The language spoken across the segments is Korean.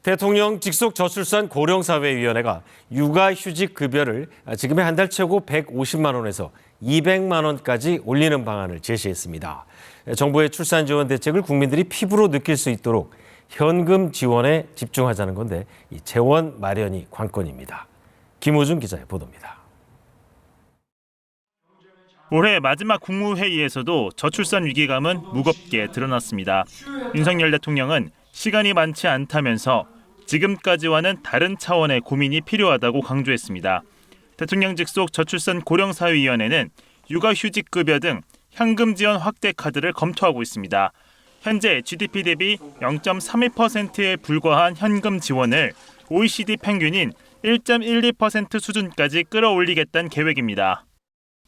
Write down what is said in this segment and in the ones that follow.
대통령 직속 저출산 고령사회위원회가 육아휴직 급여를 지금의 한 달 최고 150만 원에서 200만 원까지 올리는 방안을 제시했습니다. 정부의 출산 지원 대책을 국민들이 피부로 느낄 수 있도록 현금 지원에 집중하자는 건데 이 재원 마련이 관건입니다. 김호준 기자의 보도입니다. 올해 마지막 국무회의에서도 저출산 위기감은 무겁게 드러났습니다. 윤석열 대통령은 시간이 많지 않다면서 지금까지와는 다른 차원의 고민이 필요하다고 강조했습니다. 대통령 직속 저출산 고령사회위원회는 육아휴직급여 등 현금 지원 확대 카드를 검토하고 있습니다. 현재 GDP 대비 0.32%에 불과한 현금 지원을 OECD 평균인 1.12% 수준까지 끌어올리겠다는 계획입니다.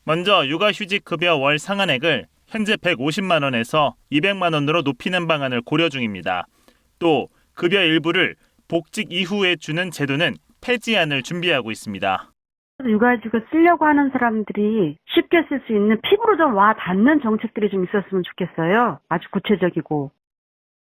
먼저 육아휴직급여 월 상한액을 현재 150만 원에서 200만 원으로 높이는 방안을 고려 중입니다. 또 급여 일부를 복직 이후에 주는 제도는 폐지안을 준비하고 있습니다. 육아휴직을 쓰려고 하는 사람들이 쉽게 쓸 수 있는 피부로 좀 와 닿는 정책들이 좀 있었으면 좋겠어요. 아주 구체적이고.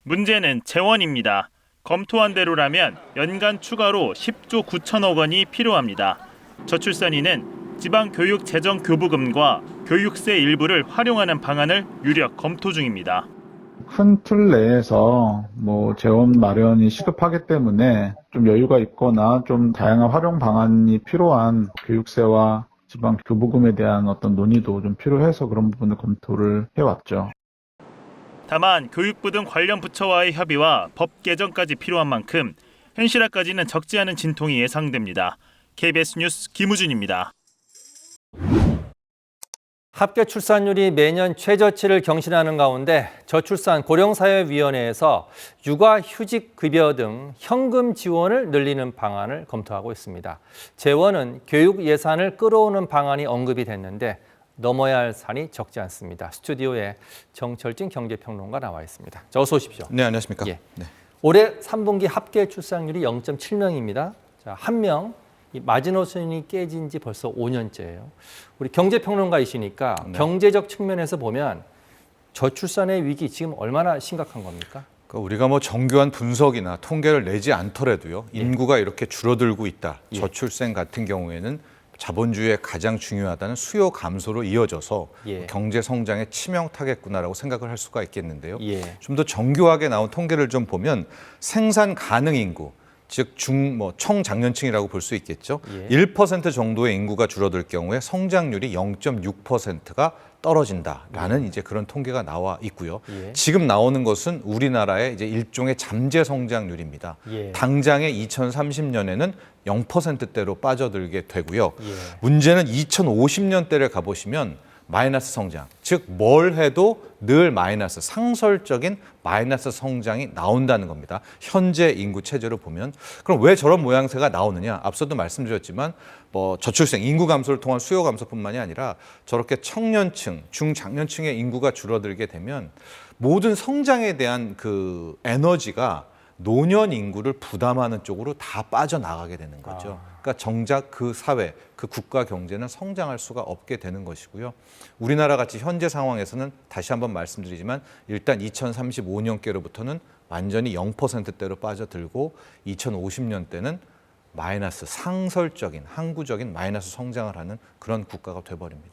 문제는 재원입니다. 검토한 대로라면 연간 추가로 10조 9천억 원이 필요합니다. 저출산위는 지방교육재정교부금과 교육세 일부를 활용하는 방안을 유력 검토 중입니다. 큰 틀 내에서 재원 마련이 시급하기 때문에 좀 여유가 있거나 좀 다양한 활용 방안이 필요한 교육세와 지방 교부금에 대한 어떤 논의도 좀 필요해서 그런 부분을 검토를 해왔죠. 다만 교육부 등 관련 부처와의 협의와 법 개정까지 필요한 만큼 현실화까지는 적지 않은 진통이 예상됩니다. KBS 뉴스 김우준입니다. 합계 출산율이 매년 최저치를 경신하는 가운데 저출산 고령사회위원회에서 육아휴직 급여 등 현금 지원을 늘리는 방안을 검토하고 있습니다. 재원은 교육 예산을 끌어오는 방안이 언급이 됐는데 넘어야 할 산이 적지 않습니다. 스튜디오에 정철진 경제평론가 나와 있습니다. 어서 오십시오. 네, 안녕하십니까. 예. 네. 올해 3분기 합계 출산율이 0.7명입니다. 자, 한 명. 이 마지노선이 깨진 지 벌써 5년째예요. 우리 경제평론가이시니까 경제적 측면에서 보면 저출산의 위기 지금 얼마나 심각한 겁니까? 우리가 정교한 분석이나 통계를 내지 않더라도요. 인구가 이렇게 줄어들고 있다. 저출생 같은 경우에는 자본주의에 가장 중요하다는 수요 감소로 이어져서 경제 성장에 치명타겠구나라고 생각을 할 수가 있겠는데요. 좀 더 정교하게 나온 통계를 좀 보면 생산 가능 인구, 즉 청장년층이라고 볼 수 있겠죠. 1% 정도의 인구가 줄어들 경우에 성장률이 0.6%가 떨어진다라는 이제 그런 통계가 나와 있고요. 지금 나오는 것은 우리나라의 이제 일종의 잠재 성장률입니다. 당장의 2030년에는 0%대로 빠져들게 되고요. 문제는 2050년대를 가보시면 마이너스 성장, 즉 뭘 해도 늘 마이너스, 상설적인 마이너스 성장이 나온다는 겁니다. 현재 인구 체제로 보면. 그럼 왜 저런 모양새가 나오느냐? 앞서도 말씀드렸지만 저출생, 인구 감소를 통한 수요 감소뿐만이 아니라 저렇게 청년층, 중장년층의 인구가 줄어들게 되면 모든 성장에 대한 그 에너지가 노년 인구를 부담하는 쪽으로 다 빠져나가게 되는 거죠. 그러니까 정작 그 사회, 그 국가 경제는 성장할 수가 없게 되는 것이고요. 우리나라 같이 현재 상황에서는 다시 한번 말씀드리지만 일단 2035년께로부터는 완전히 0%대로 빠져들고 2050년대는 마이너스, 상설적인, 항구적인 마이너스 성장을 하는 그런 국가가 돼버립니다.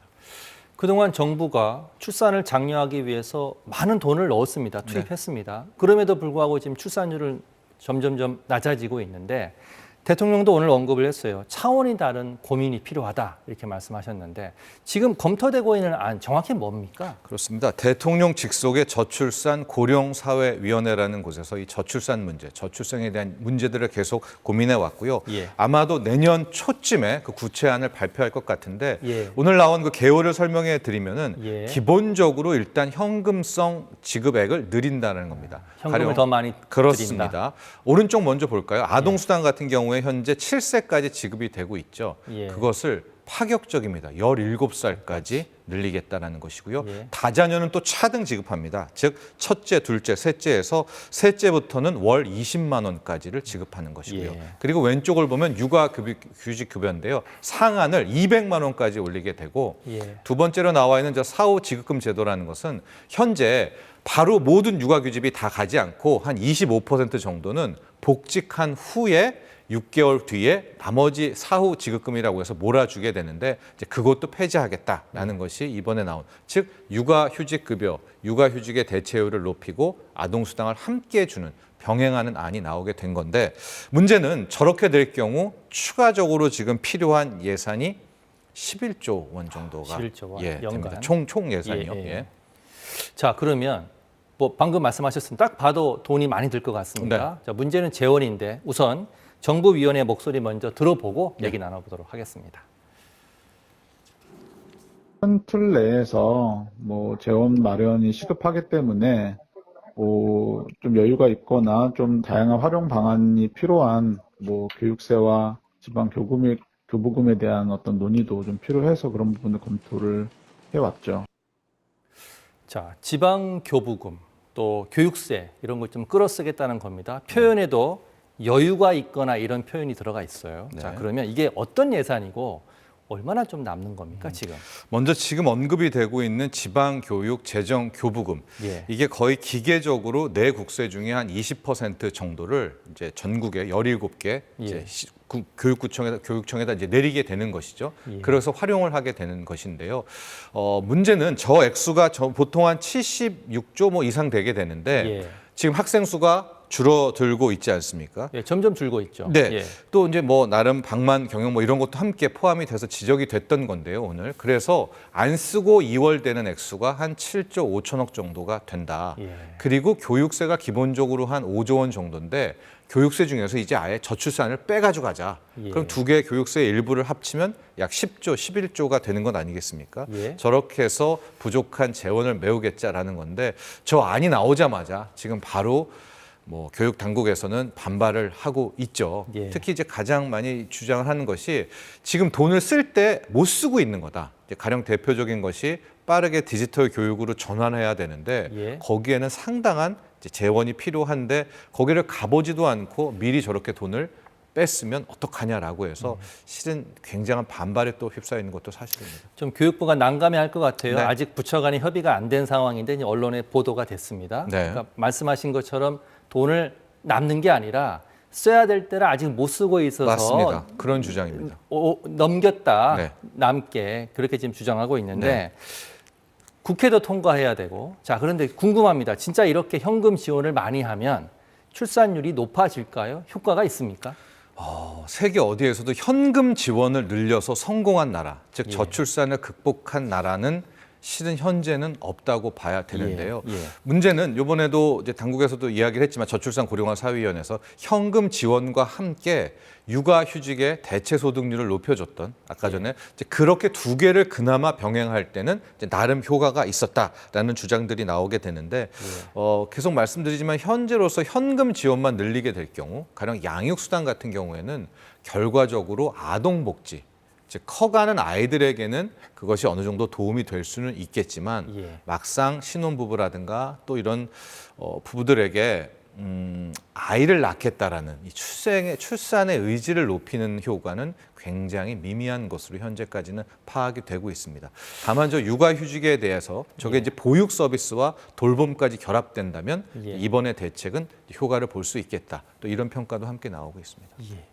그동안 정부가 출산을 장려하기 위해서 많은 돈을 넣었습니다. 투입했습니다. 그럼에도 불구하고 지금 출산율은 점점점 낮아지고 있는데 대통령도 오늘 언급을 했어요. 차원이 다른 고민이 필요하다 이렇게 말씀하셨는데 지금 검토되고 있는 안 정확히 뭡니까? 그렇습니다. 대통령 직속의 저출산 고령사회위원회라는 곳에서 이 저출산 문제, 저출생에 대한 문제들을 계속 고민해 왔고요. 아마도 내년 초쯤에 그 구체안을 발표할 것 같은데 오늘 나온 그 개요를 설명해 드리면은 기본적으로 일단 현금성 지급액을 늘린다는 겁니다. 현금을 더 많이 그렇습니다. 드린다. 오른쪽 먼저 볼까요? 아동수당 같은 경우에 현재 7세까지 지급이 되고 있죠. 그것을 파격적입니다. 17살까지 늘리겠다는 것이고요. 다자녀는 또 차등 지급합니다. 즉 첫째, 둘째, 셋째에서 셋째부터는 월 20만 원까지를 지급하는 것이고요. 그리고 왼쪽을 보면 육아휴직급여인데요. 상한을 200만 원까지 올리게 되고 두 번째로 나와 있는 사후 지급금 제도라는 것은 현재 바로 모든 육아휴직이 다 가지 않고 한 25% 정도는 복직한 후에 6개월 뒤에 나머지 사후 지급금이라고 해서 몰아주게 되는데 이제 그것도 폐지하겠다라는 것이 이번에 나온, 즉 육아휴직급여, 육아휴직의 대체율을 높이고 아동수당을 함께 주는, 병행하는 안이 나오게 된 건데, 문제는 저렇게 될 경우 추가적으로 지금 필요한 예산이 11조 원 정도가 11조 원, 됩니다. 연간. 총 예산이요. 예, 예. 예. 자, 그러면 뭐 방금 말씀하셨습니다. 딱 봐도 돈이 많이 들 것 같습니다. 자, 문제는 재원인데 우선 정부위원회 목소리 먼저 들어보고 얘기 나눠보도록 하겠습니다. 큰 틀 내에서 뭐 재원 마련이 시급하기 때문에 뭐 좀 여유가 있거나 좀 다양한 활용 방안이 필요한 뭐 교육세와 지방 교부금에 대한 어떤 논의도 좀 필요해서 그런 부분을 검토를 해왔죠. 자, 지방 교부금 또 교육세 이런 걸 좀 끌어쓰겠다는 겁니다. 표현에도 여유가 있거나 이런 표현이 들어가 있어요. 네. 자, 그러면 이게 어떤 예산이고 얼마나 좀 남는 겁니까, 지금? 먼저 지금 언급이 되고 있는 지방교육 재정 교부금, 예. 이게 거의 기계적으로 내 국세 중에 한 20% 정도를 이제 전국에 17개 이제 교육청에다 이제 내리게 되는 것이죠. 예. 그래서 활용을 하게 되는 것인데요. 문제는 저 액수가 보통 한 76조 뭐 이상 되게 되는데 예. 지금 학생 수가 줄어들고 있지 않습니까? 예, 점점 줄고 있죠. 네. 예. 또 이제 뭐 나름 방만 경영 뭐 이런 것도 함께 포함이 돼서 지적이 됐던 건데요, 오늘. 그래서 안 쓰고 2월 되는 액수가 한 7조 5천억 정도가 된다. 예. 그리고 교육세가 기본적으로 한 5조 원 정도인데 교육세 중에서 이제 아예 저출산을 빼가지고 가자. 예. 그럼 두 개의 교육세 일부를 합치면 약 10조, 11조가 되는 건 아니겠습니까? 예. 저렇게 해서 부족한 재원을 메우겠자라는 건데, 저 안이 나오자마자 지금 바로 뭐 교육 당국에서는 반발을 하고 있죠. 예. 특히 이제 가장 많이 주장을 하는 것이 지금 돈을 쓸 때 못 쓰고 있는 거다. 이제 가령 대표적인 것이 빠르게 디지털 교육으로 전환해야 되는데 예. 거기에는 상당한 이제 재원이 필요한데 거기를 가보지도 않고 미리 저렇게 돈을 뺐으면 어떡하냐라고 해서 실은 굉장한 반발에 또 휩싸이는 것도 사실입니다. 좀 교육부가 난감해할 것 같아요. 네. 아직 부처 간의 협의가 안 된 상황인데 이제 언론에 보도가 됐습니다. 네. 그러니까 말씀하신 것처럼 돈을 남는 게 아니라 써야 될 때를 아직 못 쓰고 있어서 맞습니다. 그런 주장입니다. 넘겼다, 네. 남게 그렇게 지금 주장하고 있는데 네. 국회도 통과해야 되고, 자, 그런데 궁금합니다. 진짜 이렇게 현금 지원을 많이 하면 출산율이 높아질까요? 효과가 있습니까? 세계 어디에서도 현금 지원을 늘려서 성공한 나라, 즉 예. 저출산을 극복한 나라는 실은 현재는 없다고 봐야 되는데요. 예, 예. 문제는 이번에도 이제 당국에서도 이야기를 했지만 저출산 고령화 사위원회에서 현금 지원과 함께 육아휴직의 대체소득률을 높여줬던, 아까 전에 이제 그렇게 두 개를 그나마 병행할 때는 이제 나름 효과가 있었다라는 주장들이 나오게 되는데 계속 말씀드리지만 현재로서 현금 지원만 늘리게 될 경우, 가령 양육수당 같은 경우에는 결과적으로 아동복지, 즉 커가는 아이들에게는 그것이 어느 정도 도움이 될 수는 있겠지만 예. 막상 신혼부부라든가 또 이런 부부들에게 아이를 낳겠다라는 이 출산의 의지를 높이는 효과는 굉장히 미미한 것으로 현재까지는 파악이 되고 있습니다. 다만 저 육아휴직에 대해서 저게 이제 보육 서비스와 돌봄까지 결합된다면 예. 이번의 대책은 효과를 볼 수 있겠다. 또 이런 평가도 함께 나오고 있습니다. 예.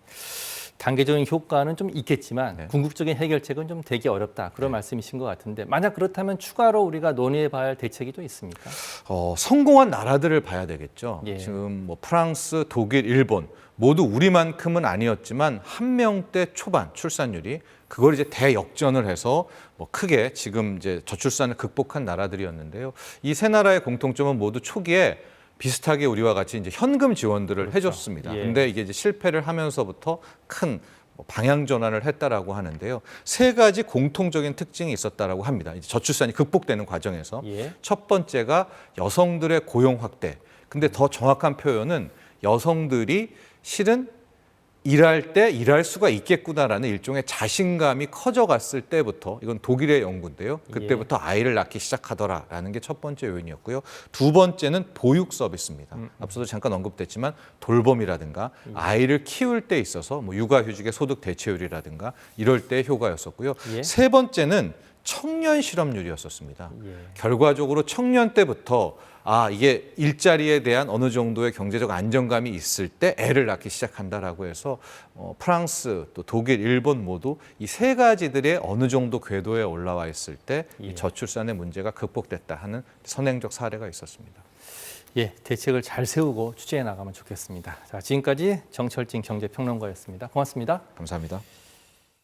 단계적인 효과는 좀 있겠지만 네. 궁극적인 해결책은 좀 되기 어렵다. 그런 말씀이신 것 같은데 만약 그렇다면 추가로 우리가 논의해봐야 할 대책이 또 있습니까? 성공한 나라들을 봐야 되겠죠. 예. 지금 뭐 프랑스, 독일, 일본 모두 우리만큼은 아니었지만 한 명대 초반 출산율이 그걸 이제 대역전을 해서 뭐 크게 지금 이제 저출산을 극복한 나라들이었는데요. 이 세 나라의 공통점은 모두 초기에 비슷하게 우리와 같이 이제 현금 지원들을 해줬습니다. 예. 근데 이게 이제 실패를 하면서부터 큰 방향 전환을 했다라고 하는데요. 세 가지 공통적인 특징이 있었다라고 합니다. 이제 저출산이 극복되는 과정에서 예. 첫 번째가 여성들의 고용 확대. 근데 더 정확한 표현은 여성들이 실은 일할 때 일할 수가 있겠구나라는 일종의 자신감이 커져갔을 때부터, 이건 독일의 연구인데요. 그때부터 아이를 낳기 시작하더라라는 게 첫 번째 요인이었고요. 두 번째는 보육 서비스입니다. 앞서도 잠깐 언급됐지만 돌봄이라든가 아이를 키울 때 있어서 뭐 육아휴직의 소득 대체율이라든가 이럴 때 효과였었고요. 예. 세 번째는 청년 실업률이었었습니다. 결과적으로 청년 때부터 이게 일자리에 대한 어느 정도의 경제적 안정감이 있을 때 애를 낳기 시작한다라고 해서 프랑스, 또 독일, 일본 모두 이 세 가지들의 어느 정도 궤도에 올라와 있을 때 이 저출산의 문제가 극복됐다 하는 선행적 사례가 있었습니다. 예, 대책을 잘 세우고 추진해 나가면 좋겠습니다. 자, 지금까지 정철진 경제평론가였습니다. 고맙습니다. 감사합니다.